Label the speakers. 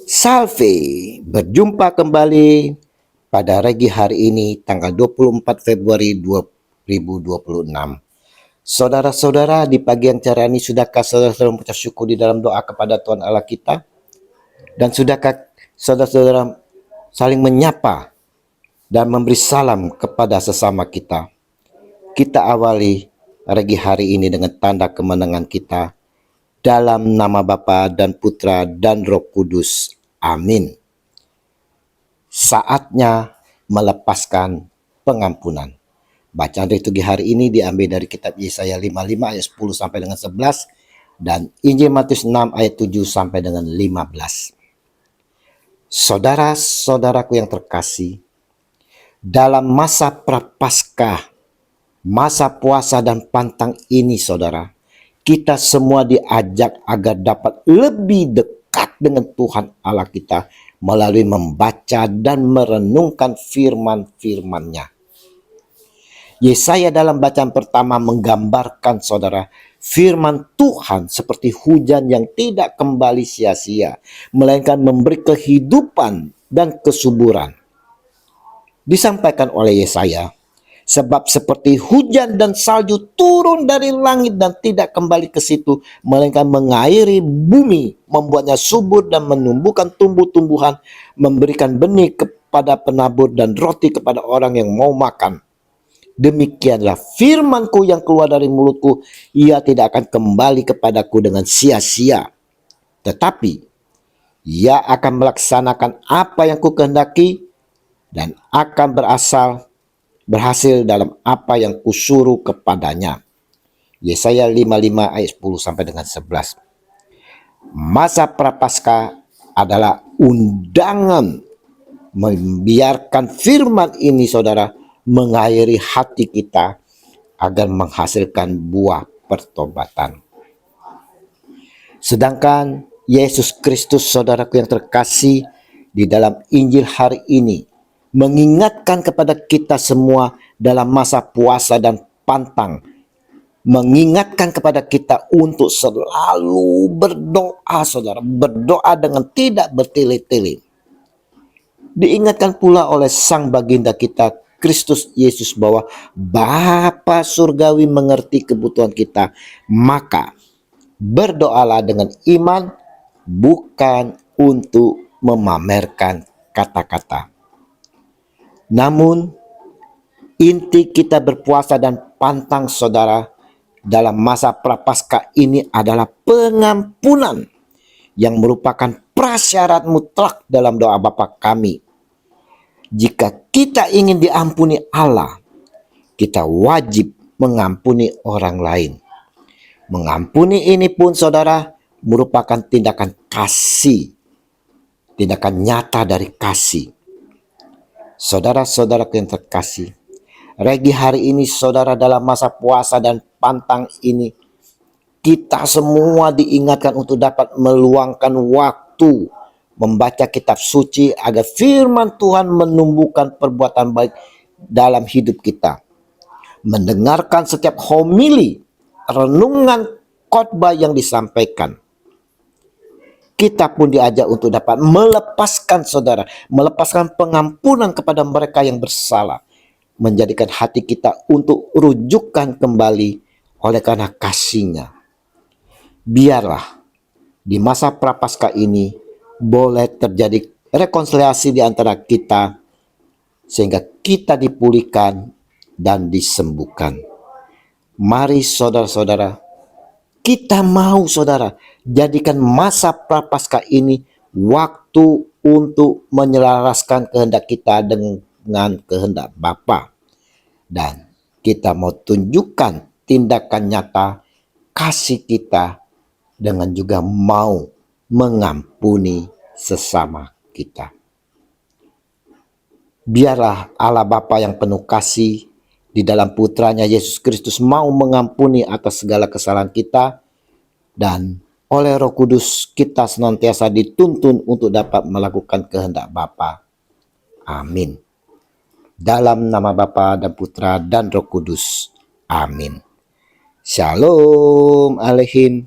Speaker 1: Salve, berjumpa kembali pada Regi hari ini tanggal 24 Februari 2026. Saudara-saudara, di pagi yang cerah ini sudahkah saudara-saudara mengucap syukur di dalam doa kepada Tuhan Allah kita? Dan sudahkah saudara-saudara saling menyapa dan memberi salam kepada sesama kita? Kita awali Regi hari ini dengan tanda kemenangan kita. Dalam nama Bapa dan Putra dan Roh Kudus. Amin. Saatnya melepaskan pengampunan. Bacaan liturgi hari ini diambil dari kitab Yesaya 55 ayat 10 sampai dengan 11 dan Injil Matius 6 ayat 7 sampai dengan 15. Saudara-saudaraku yang terkasih, dalam masa Prapaskah, masa puasa dan pantang ini, saudara, kita semua diajak agar dapat lebih dekat dengan Tuhan Allah kita melalui membaca dan merenungkan firman-firman-Nya. Yesaya dalam bacaan pertama menggambarkan, saudara, firman Tuhan seperti hujan yang tidak kembali sia-sia, melainkan memberi kehidupan dan kesuburan. Disampaikan oleh Yesaya, sebab seperti hujan dan salju turun dari langit dan tidak kembali ke situ, melainkan mengairi bumi, membuatnya subur dan menumbuhkan tumbuh-tumbuhan, memberikan benih kepada penabur dan roti kepada orang yang mau makan. Demikianlah firman-Ku yang keluar dari mulut-Ku, ia tidak akan kembali kepadaku dengan sia-sia, tetapi ia akan melaksanakan apa yang Ku kehendaki dan akan berhasil dalam apa yang kusuruh kepadanya. Yesaya 55 ayat 10 sampai dengan 11. Masa Prapaskah adalah undangan membiarkan firman ini, saudara, mengairi hati kita agar menghasilkan buah pertobatan. Sedangkan Yesus Kristus, saudaraku yang terkasih, di dalam Injil hari ini mengingatkan kepada kita semua dalam masa puasa dan pantang, mengingatkan kepada kita untuk selalu berdoa, saudara, berdoa dengan tidak bertele-tele. Diingatkan pula oleh Sang Baginda kita Kristus Yesus bahwa Bapa Surgawi mengerti kebutuhan kita, maka berdoalah dengan iman, bukan untuk memamerkan kata-kata. Namun, inti kita berpuasa dan pantang, saudara, dalam masa Prapaskah ini adalah pengampunan yang merupakan prasyarat mutlak dalam doa Bapa kami. Jika kita ingin diampuni Allah, kita wajib mengampuni orang lain. Mengampuni ini pun, saudara, merupakan tindakan kasih, tindakan nyata dari kasih. Saudara-saudara yang terkasih, Regi hari ini, saudara, dalam masa puasa dan pantang ini, kita semua diingatkan untuk dapat meluangkan waktu membaca kitab suci agar firman Tuhan menumbuhkan perbuatan baik dalam hidup kita. Mendengarkan setiap homili, renungan khotbah yang disampaikan. Kita pun diajak untuk dapat melepaskan, saudara, melepaskan pengampunan kepada mereka yang bersalah, menjadikan hati kita untuk rujukan kembali oleh karena kasih-Nya. Biarlah di masa Prapaskah ini boleh terjadi rekonsiliasi di antara kita, sehingga kita dipulihkan dan disembuhkan. Mari, saudara-saudara, kita mau, saudara, jadikan masa Prapaskah ini waktu untuk menyelaraskan kehendak kita dengan kehendak Bapa. Dan kita mau tunjukkan tindakan nyata kasih kita dengan juga mau mengampuni sesama kita. Biarlah Allah Bapa yang penuh kasih di dalam putranya Yesus Kristus mau mengampuni atas segala kesalahan kita, dan oleh Roh Kudus kita senantiasa dituntun untuk dapat melakukan kehendak Bapa. Amin. Dalam nama Bapa dan Putra dan Roh Kudus. Amin. Shalom Aleichem.